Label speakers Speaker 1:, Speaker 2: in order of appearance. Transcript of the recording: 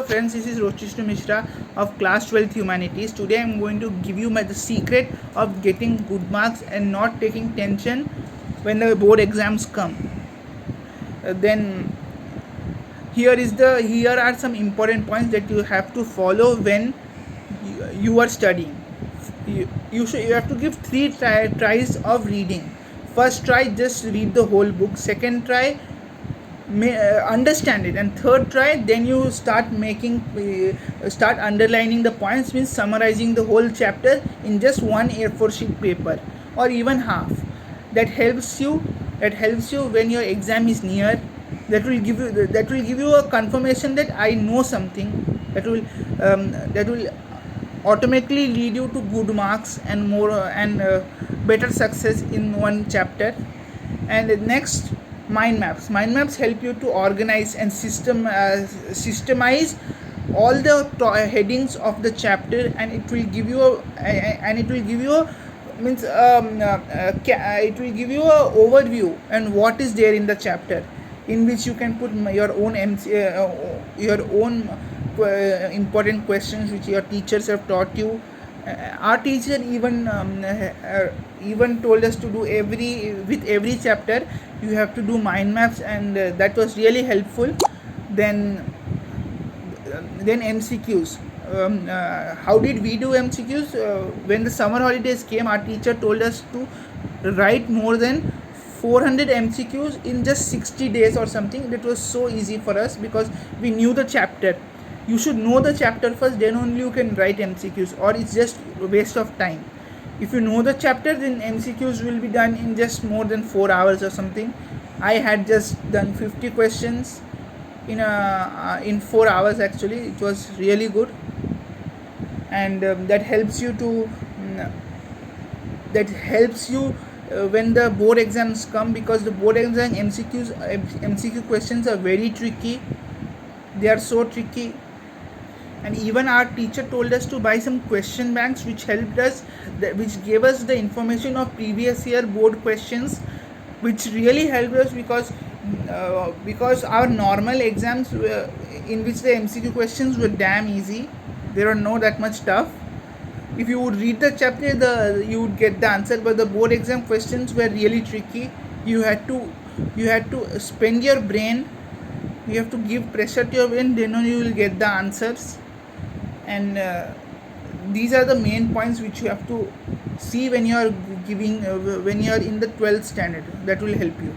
Speaker 1: friends, this is Rochishnu Mishra of class 12th Humanities. Today I am going to give you the secret of getting good marks and not taking tension when the board exams come. Then here are some important points that you have to follow when you are studying. You have to give 3 tries of reading. First try, just read the whole book. Second try, understand it, and third try, then you start start underlining the points, means summarizing the whole chapter in just one A4 sheet paper or even half. That helps you when your exam is near. That will give you a confirmation that I know something. That will automatically lead you to good marks and more and better success in one chapter. And next, mind maps help you to organize and systemize all the headings of the chapter, and it will give you it will give you a overview and what is there in the chapter, in which you can put your own important questions which your teachers have taught you. Our teacher even told us to do with every chapter you have to do mind maps, and that was really helpful. Then MCQs. How did we do MCQs? When the summer holidays came, our teacher told us to write more than 400 MCQs in just 60 days or something. That was so easy for us because we knew the chapter. You should know the chapter first, then only you can write MCQs, or it's just a waste of time. If you know the chapter, then MCQs will be done in just more than 4 hours or something. I had just done 50 questions in 4 hours. Actually, it was really good, and that helps you when the board exams come, because the board exam MCQ questions are very tricky. They are so tricky. And even our teacher told us to buy some question banks, which gave us the information of previous year board questions, which really helped us because our normal exams in which the MCQ questions were damn easy. There were no that much tough. If you would read the chapter, you would get the answer, but the board exam questions were really tricky. You had to spend your brain. You have to give pressure to your brain, then only you will get the answers. And these are the main points which you have to see when you are in the 12th standard. That will help you.